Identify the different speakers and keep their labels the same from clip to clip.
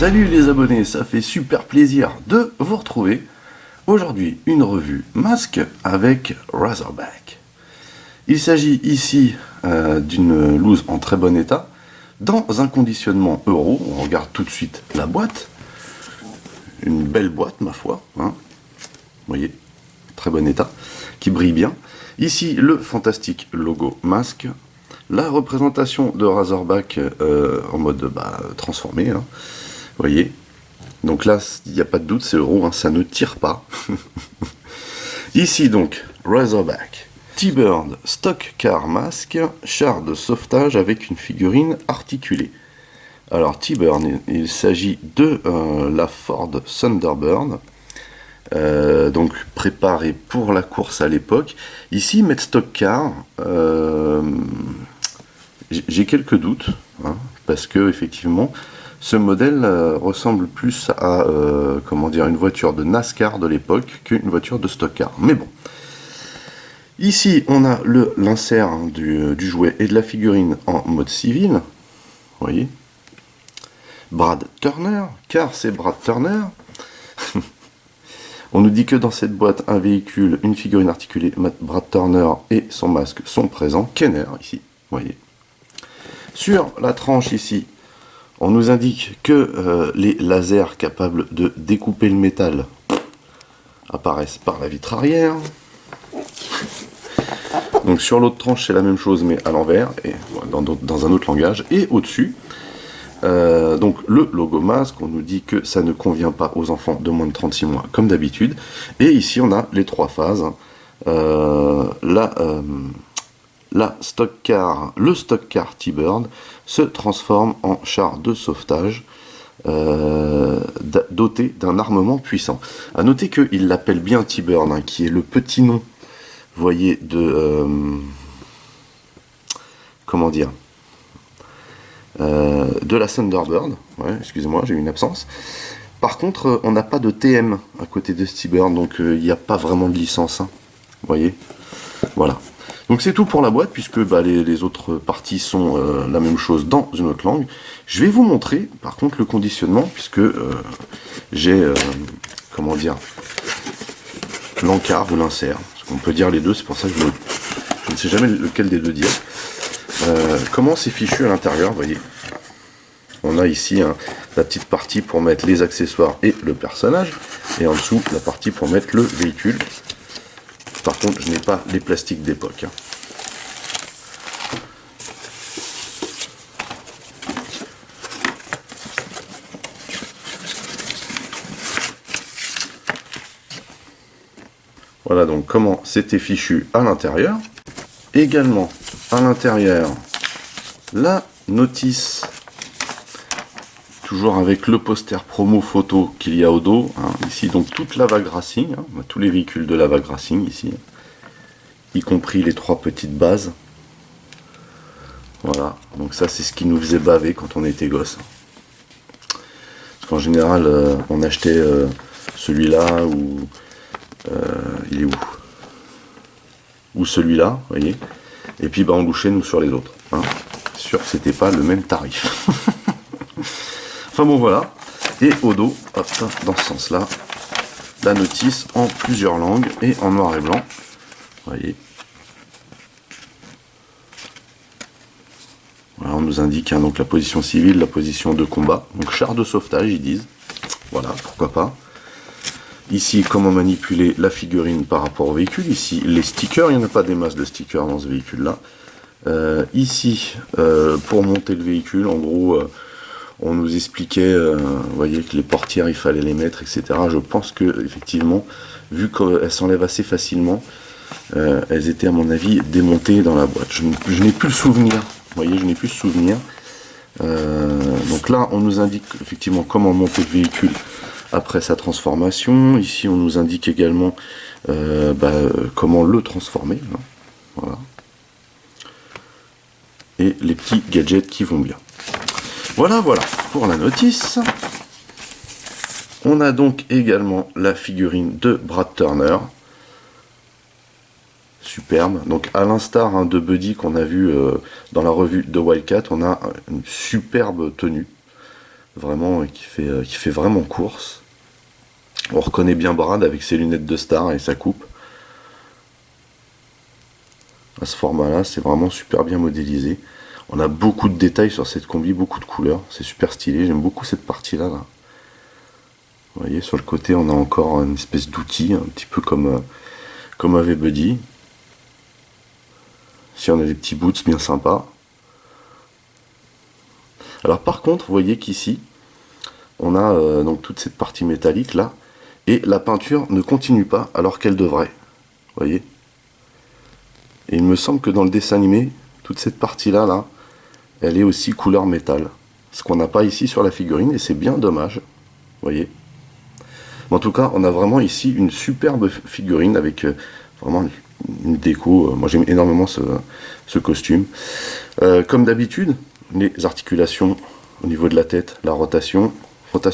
Speaker 1: Salut les abonnés, ça fait super plaisir de vous retrouver. Aujourd'hui, une revue masque avec Razorback. Il s'agit ici d'une loose en très bon état, dans un conditionnement euro. On regarde tout de suite la boîte. Une belle boîte, ma foi. Hein. Vous voyez, très bon état, qui brille bien. Ici, le fantastique logo masque. La représentation de Razorback en mode transformé. Hein. Vous voyez, donc là, il n'y a pas de doute, c'est euro, hein, ça ne tire pas. Ici donc, Razorback. T-Bird Stock Car Mask, char de sauvetage avec une figurine articulée. Alors T-Bird, il s'agit de la Ford Thunderbird, donc préparée pour la course à l'époque. Ici, mettre Stock Car, j'ai quelques doutes, hein, parce que effectivement, ce modèle ressemble plus à une voiture de NASCAR de l'époque qu'une voiture de stock car. Mais bon. Ici, on a l'insert du jouet et de la figurine en mode civil. Vous voyez. Brad Turner, car c'est Brad Turner. On nous dit que dans cette boîte, un véhicule, une figurine articulée, Brad Turner et son masque sont présents. Kenner, ici. Vous voyez. Sur la tranche ici, on nous indique que les lasers capables de découper le métal apparaissent par la vitre arrière. Donc sur l'autre tranche c'est la même chose mais à l'envers et dans un autre langage. Et au-dessus, donc le logo masque, on nous dit que ça ne convient pas aux enfants de moins de 36 mois comme d'habitude. Et ici on a les trois phases. Le stock car T-Bird se transforme en char de sauvetage doté d'un armement puissant. A noter qu'il l'appelle bien T-Bird, hein, qui est le petit nom, vous voyez, de de la Thunderbird. Ouais, excusez-moi, j'ai eu une absence. Par contre, on n'a pas de TM à côté de T-Bird, donc il n'y a pas vraiment de licence. Hein, vous voyez, voilà. Donc c'est tout pour la boîte, puisque les autres parties sont la même chose dans une autre langue. Je vais vous montrer, par contre, le conditionnement, puisque j'ai, l'encart ou l'insert. On peut dire les deux, c'est pour ça que je ne sais jamais lequel des deux dire. Comment c'est fichu à l'intérieur, vous voyez. On a ici la petite partie pour mettre les accessoires et le personnage, et en dessous, la partie pour mettre le véhicule. Par contre, je n'ai pas les plastiques d'époque. Hein. Voilà donc comment c'était fichu à l'intérieur. Également à l'intérieur, la notice, toujours avec le poster promo photo qu'il y a au dos. Hein. Ici donc toute la vague Racing, hein. On a tous les véhicules de la vague Racing ici, y compris les trois petites bases. Voilà, donc ça c'est ce qui nous faisait baver quand on était gosse. Parce qu'en général on achetait celui-là ou il est où? Ou celui-là, vous voyez. Et puis on louchait nous sur les autres. Hein. C'est sûr que c'était pas le même tarif. Enfin bon voilà. Et au dos, hop, dans ce sens-là, la notice en plusieurs langues et en noir et blanc. Vous voyez. Voilà, on nous indique donc la position civile, la position de combat. Donc char de sauvetage, ils disent. Voilà, pourquoi pas. Ici, comment manipuler la figurine par rapport au véhicule. Ici, les stickers, il n'y en a pas des masses de stickers dans ce véhicule-là. Ici, pour monter le véhicule, en gros, on nous expliquait, vous voyez, que les portières, il fallait les mettre, etc. Je pense que, effectivement, vu qu'elles s'enlèvent assez facilement, elles étaient, à mon avis, démontées dans la boîte. Je n'ai plus le souvenir. Vous voyez, je n'ai plus le souvenir. Donc là, on nous indique, effectivement, comment monter le véhicule après sa transformation. Ici on nous indique également comment le transformer, hein. Voilà. Et les petits gadgets qui vont bien. Voilà pour la notice. On a donc également la figurine de Brad Turner, superbe. Donc à l'instar de Buddy qu'on a vu dans la revue de Wildcat, on a une superbe tenue, vraiment, qui fait vraiment course. On reconnaît bien Brad avec ses lunettes de star et sa coupe. À ce format-là, c'est vraiment super bien modélisé. On a beaucoup de détails sur cette combi, beaucoup de couleurs. C'est super stylé, j'aime beaucoup cette partie-là. Là. Vous voyez, sur le côté, on a encore une espèce d'outil, un petit peu comme avait Buddy. Si on a des petits boots bien sympas. Alors par contre, vous voyez qu'ici, on a donc toute cette partie métallique là, et la peinture ne continue pas alors qu'elle devrait. Vous voyez. Et il me semble que dans le dessin animé, toute cette partie-là, là, elle est aussi couleur métal. Ce qu'on n'a pas ici sur la figurine, et c'est bien dommage. Vous voyez. Mais en tout cas, on a vraiment ici une superbe figurine avec vraiment une déco. Moi j'aime énormément ce costume. Comme d'habitude, les articulations au niveau de la tête, la rotation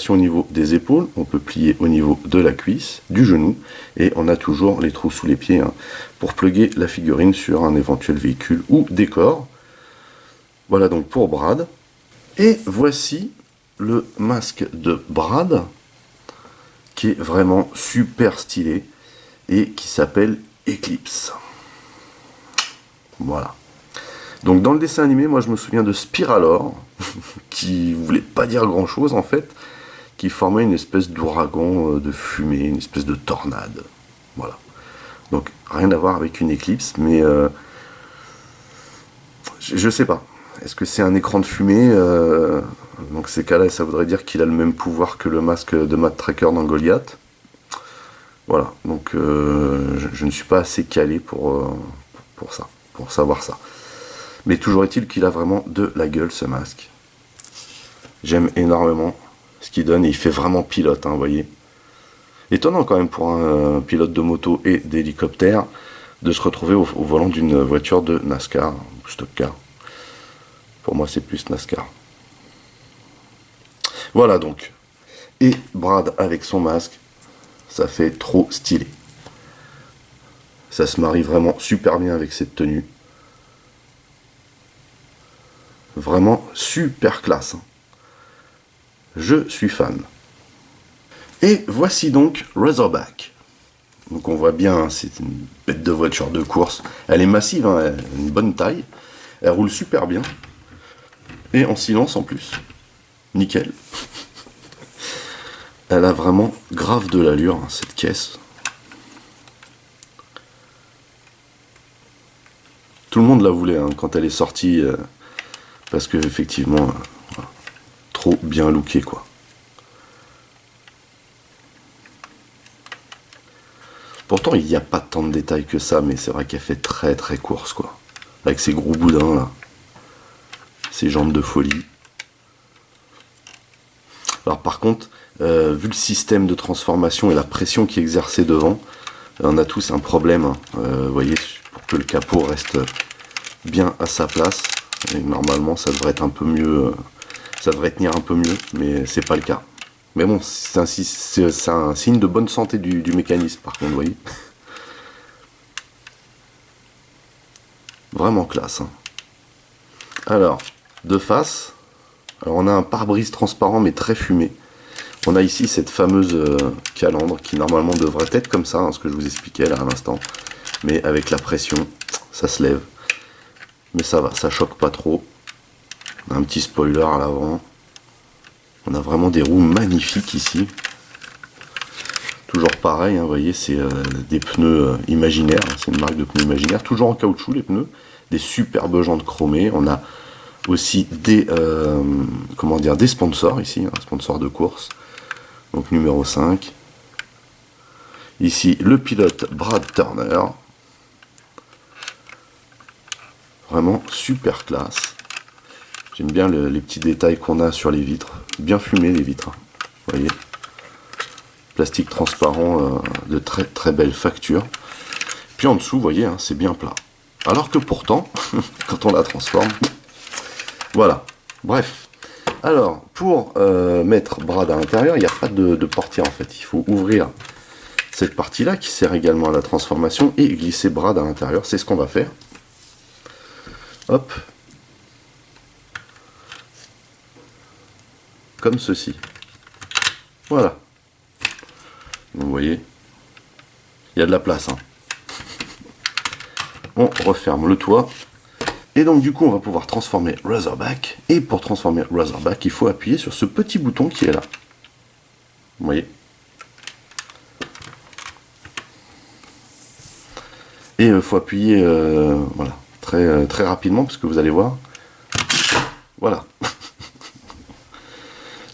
Speaker 1: au niveau des épaules, on peut plier au niveau de la cuisse, du genou, et on a toujours les trous sous les pieds hein, pour plugger la figurine sur un éventuel véhicule ou décor. Voilà donc pour Brad. Et voici le masque de Brad, qui est vraiment super stylé, et qui s'appelle Eclipse. Voilà. Donc dans le dessin animé, moi je me souviens de Spiralor, qui voulait pas dire grand chose en fait, qui formait une espèce d'ouragan de fumée, une espèce de tornade. Voilà. Donc rien à voir avec une éclipse, mais je sais pas. Est-ce que c'est un écran de fumée donc ces cas-là, ça voudrait dire qu'il a le même pouvoir que le masque de Matt Tracker dans Goliath. Voilà, donc je ne suis pas assez calé pour ça, pour savoir ça. Mais toujours est-il qu'il a vraiment de la gueule ce masque. J'aime énormément ce qu'il donne et il fait vraiment pilote, hein, vous voyez. Étonnant quand même pour un pilote de moto et d'hélicoptère de se retrouver au volant d'une voiture de NASCAR ou Stock Car. Pour moi c'est plus NASCAR. Voilà donc. Et Brad avec son masque, ça fait trop stylé. Ça se marie vraiment super bien avec cette tenue. Vraiment super classe. Hein. Je suis fan. Et voici donc Razorback. Donc on voit bien, hein, c'est une bête de voiture de course. Elle est massive, hein, elle a une bonne taille. Elle roule super bien. Et en silence en plus. Nickel. Elle a vraiment grave de l'allure, hein, cette caisse. Tout le monde la voulait hein, quand elle est sortie. Parce que effectivement, voilà, trop bien looké quoi. Pourtant il n'y a pas tant de détails que ça, mais c'est vrai qu'elle fait très très course quoi. Avec ses gros boudins là. Ses jambes de folie. Alors par contre, vu le système de transformation et la pression qui est exercée devant, on a tous un problème. Hein. Vous voyez, pour que le capot reste bien à sa place. Et normalement ça devrait être un peu mieux, ça devrait tenir un peu mieux, mais c'est pas le cas. Mais bon, c'est un signe de bonne santé du mécanisme par contre, vous voyez. Vraiment classe. Hein. Alors, de face, alors on a un pare-brise transparent mais très fumé. On a ici cette fameuse calandre qui normalement devrait être comme ça, hein, ce que je vous expliquais là à l'instant. Mais avec la pression, ça se lève. Mais ça va, ça choque pas trop. On a un petit spoiler à l'avant. On a vraiment des roues magnifiques ici. Toujours pareil, hein, vous voyez, c'est des pneus imaginaires. Hein, c'est une marque de pneus imaginaires. Toujours en caoutchouc les pneus. Des superbes jantes chromées. On a aussi des, comment dire, des sponsors ici. Un sponsor de course. Donc numéro 5. Ici le pilote Brad Turner. Vraiment super classe. J'aime bien les petits détails qu'on a sur les vitres. Bien fumées les vitres. Vous voyez. Plastique transparent de très très belle facture. Puis en dessous, vous voyez, hein, c'est bien plat. Alors que pourtant, quand on la transforme, voilà. Bref. Alors, pour mettre Brad à l'intérieur, il n'y a pas de portière en fait. Il faut ouvrir cette partie-là qui sert également à la transformation et glisser Brad à l'intérieur. C'est ce qu'on va faire. Hop. comme ceci. Voilà. Vous voyez, il y a de la place. Hein. On referme le toit. Et donc du coup, on va pouvoir transformer Razorback. Et pour transformer Razorback, il faut appuyer sur ce petit bouton qui est là. Vous voyez. Et il faut appuyer voilà, très rapidement, parce que vous allez voir. Voilà.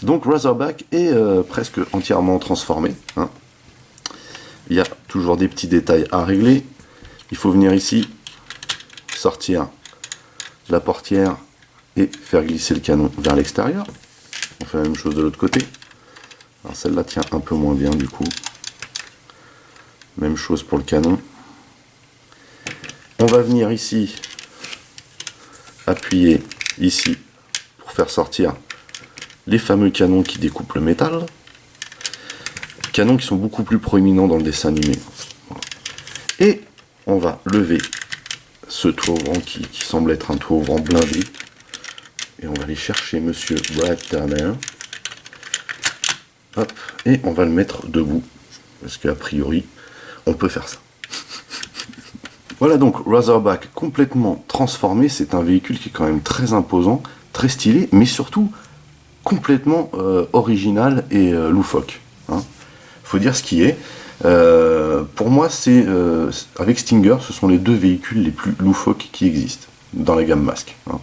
Speaker 1: Donc Razorback est presque entièrement transformé. Hein. Il y a toujours des petits détails à régler. Il faut venir ici, sortir la portière et faire glisser le canon vers l'extérieur. On fait la même chose de l'autre côté. Alors celle-là tient un peu moins bien du coup. Même chose pour le canon. On va venir ici, appuyer ici pour faire sortir les fameux canons qui découpent le métal. Canons qui sont beaucoup plus proéminents dans le dessin animé. Voilà. Et on va lever ce toit ouvrant qui semble être un toit ouvrant blindé. Et on va aller chercher Monsieur Brad Turner. Hop, et on va le mettre debout. Parce qu'a priori, on peut faire ça. Voilà donc Razorback complètement transformé. C'est un véhicule qui est quand même très imposant, très stylé, mais surtout complètement original et loufoque. Hein. Faut dire ce qui est. Pour moi, c'est avec Stinger, ce sont les deux véhicules les plus loufoques qui existent dans la gamme Mask. Hein.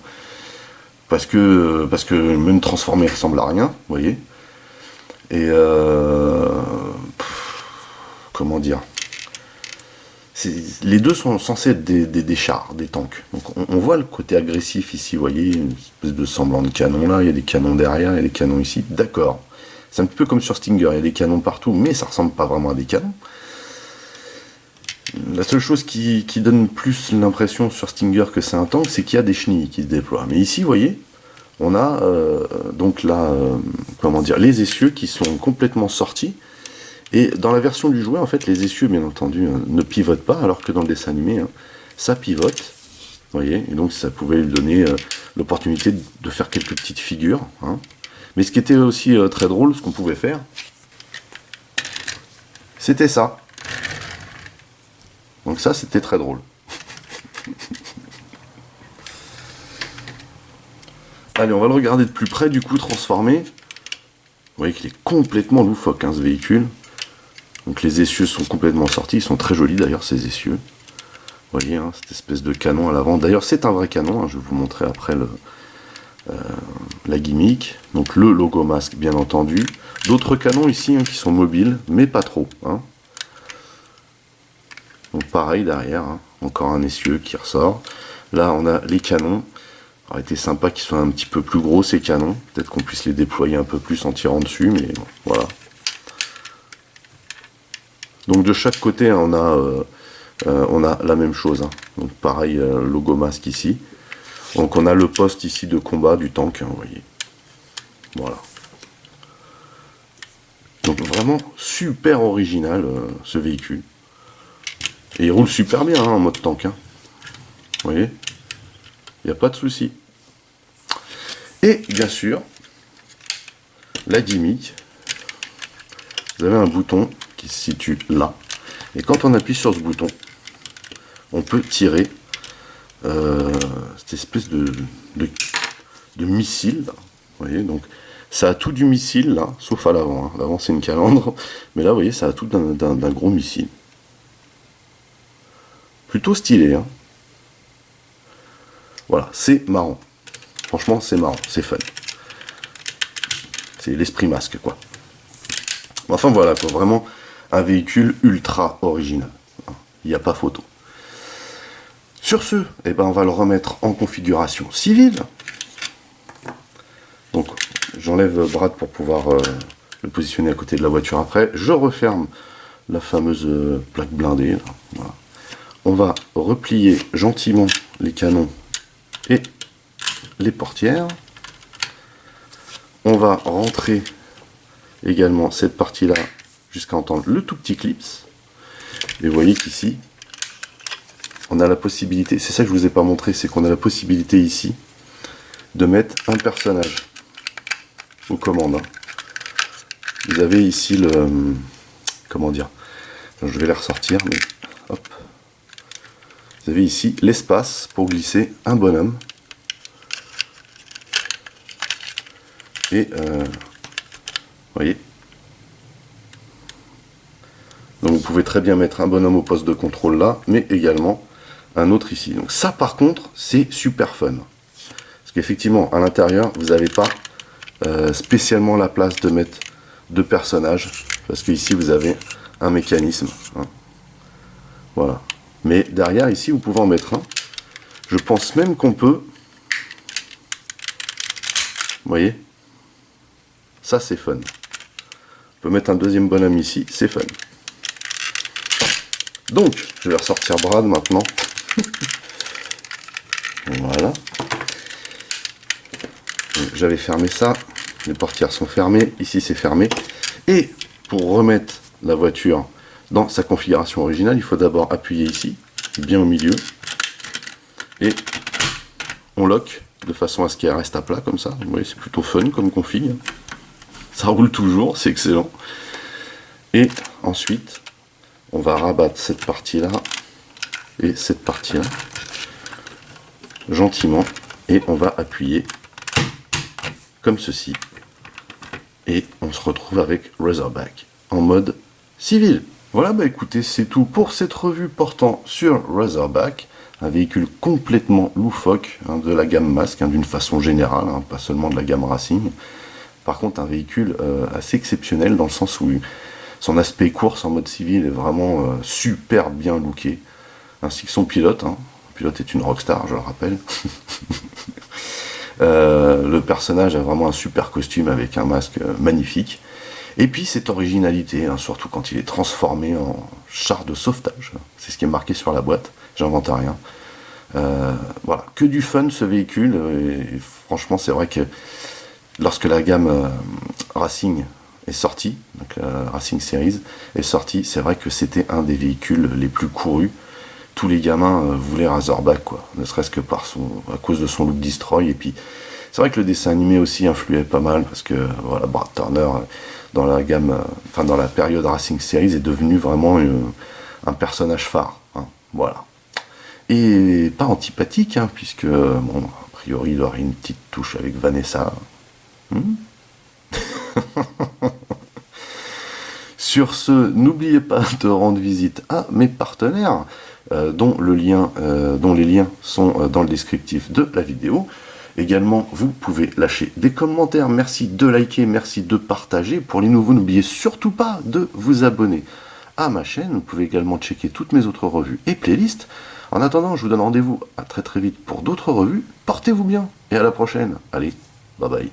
Speaker 1: Parce que même transformé, il ressemble à rien, vous voyez. Et comment dire, les deux sont censés être des chars, des tanks. Donc on voit le côté agressif ici, vous voyez, une espèce de semblant de canon là, il y a des canons derrière, il y a des canons ici, d'accord. C'est un petit peu comme sur Stinger, il y a des canons partout, mais ça ressemble pas vraiment à des canons. La seule chose qui donne plus l'impression sur Stinger que c'est un tank, c'est qu'il y a des chenilles qui se déploient. Mais ici, vous voyez, on a donc là, comment dire, les essieux qui sont complètement sortis. Et dans la version du jouet, en fait, les essieux, bien entendu, ne pivotent pas, alors que dans le dessin animé, ça pivote. Vous voyez, et donc ça pouvait lui donner l'opportunité de faire quelques petites figures. Hein. Mais ce qui était aussi très drôle, ce qu'on pouvait faire, c'était ça. Donc ça, c'était très drôle. Allez, on va le regarder de plus près, du coup, transformé. Vous voyez qu'il est complètement loufoque, hein, ce véhicule. Donc les essieux sont complètement sortis, ils sont très jolis d'ailleurs, ces essieux. Vous voyez, hein, cette espèce de canon à l'avant. D'ailleurs, c'est un vrai canon, hein, je vais vous montrer après la gimmick. Donc le logo Mask, bien entendu. D'autres canons ici hein, qui sont mobiles, mais pas trop. Hein. Donc pareil derrière, hein, encore un essieu qui ressort. Là, on a les canons. Ça aurait été sympa qu'ils soient un petit peu plus gros ces canons. Peut-être qu'on puisse les déployer un peu plus en tirant dessus, mais bon, voilà. Donc de chaque côté, hein, on a la même chose. Hein. Donc pareil, logo Mask ici. Donc on a le poste ici de combat du tank, hein, vous voyez. Voilà. Donc vraiment super original ce véhicule. Et il roule super bien hein, en mode tank. Hein. Vous voyez, il n'y a pas de souci. Et bien sûr, la gimmick, vous avez un bouton qui se situe là. Et quand on appuie sur ce bouton, on peut tirer cette espèce de missile. Là. Vous voyez, donc ça a tout du missile là, sauf à l'avant. Hein. L'avant c'est une calandre, mais là vous voyez, ça a tout d'un gros missile. Plutôt stylé. Hein. Voilà, c'est marrant. Franchement, c'est marrant, c'est fun. C'est l'esprit Masque, quoi. Enfin voilà, quoi, vraiment un véhicule ultra original. Il n'y a pas photo. Sur ce, eh ben, on va le remettre en configuration civile. Donc, j'enlève Brad pour pouvoir le positionner à côté de la voiture après. Je referme la fameuse plaque blindée. Là. Voilà. On va replier gentiment les canons et les portières. On va rentrer également cette partie-là jusqu'à entendre le tout petit clips. Et vous voyez qu'ici, on a la possibilité, c'est ça que je vous ai pas montré, c'est qu'on a la possibilité ici de mettre un personnage. aux commandes. Hein. Vous avez ici le... comment dire? Je vais les ressortir, mais hop. Vous avez ici l'espace pour glisser un bonhomme. Et vous voyez. Donc vous pouvez très bien mettre un bonhomme au poste de contrôle là, mais également un autre ici. Donc ça par contre, c'est super fun. Parce qu'effectivement, à l'intérieur, vous n'avez pas spécialement la place de mettre deux personnages. Parce qu'ici, vous avez un mécanisme. Hein. Voilà. Mais derrière, ici, vous pouvez en mettre un. Je pense même qu'on peut... Vous voyez? Ça, c'est fun. On peut mettre un deuxième bonhomme ici, c'est fun. Donc, je vais ressortir Brad maintenant. Voilà. J'avais fermé ça. Les portières sont fermées. Ici, c'est fermé. Et pour remettre la voiture dans sa configuration originale, il faut d'abord appuyer ici, bien au milieu. Et on lock de façon à ce qu'elle reste à plat comme ça. Vous voyez, c'est plutôt fun comme config. Ça roule toujours, c'est excellent. Et ensuite, on va rabattre cette partie-là et cette partie-là gentiment. Et on va appuyer comme ceci. Et on se retrouve avec Razorback en mode civil. Voilà, bah écoutez, c'est tout pour cette revue portant sur Razorback. Un véhicule complètement loufoque hein, de la gamme Mask, hein, d'une façon générale, hein, pas seulement de la gamme Racing. Par contre, un véhicule assez exceptionnel dans le sens où son aspect course en mode civil est vraiment super bien looké, ainsi que son pilote. Hein. Le pilote est une rockstar, je le rappelle. Le personnage a vraiment un super costume avec un masque magnifique. Et puis cette originalité, hein, surtout quand il est transformé en char de sauvetage. C'est ce qui est marqué sur la boîte, j'invente rien. Voilà, que du fun ce véhicule. Et franchement, c'est vrai que lorsque la gamme Racing est sortie, donc la Racing Series est sortie, c'est vrai que c'était un des véhicules les plus courus. Tous les gamins voulaient Razorback, quoi, ne serait-ce que à cause de son look destroy. Et puis, c'est vrai que le dessin animé aussi influait pas mal, parce que voilà, Brad Turner, dans la gamme, enfin dans la période Racing Series, est devenu vraiment un personnage phare. Hein, voilà. Et pas antipathique, hein, puisque, bon, a priori, il aurait une petite touche avec Vanessa. Sur ce, n'oubliez pas de rendre visite à mes partenaires, dont les liens sont dans le descriptif de la vidéo. Également, vous pouvez lâcher des commentaires. Merci de liker, merci de partager. Pour les nouveaux, n'oubliez surtout pas de vous abonner à ma chaîne. Vous pouvez également checker toutes mes autres revues et playlists. En attendant, je vous donne rendez-vous à très vite pour d'autres revues. Portez-vous bien et à la prochaine. Allez, bye bye.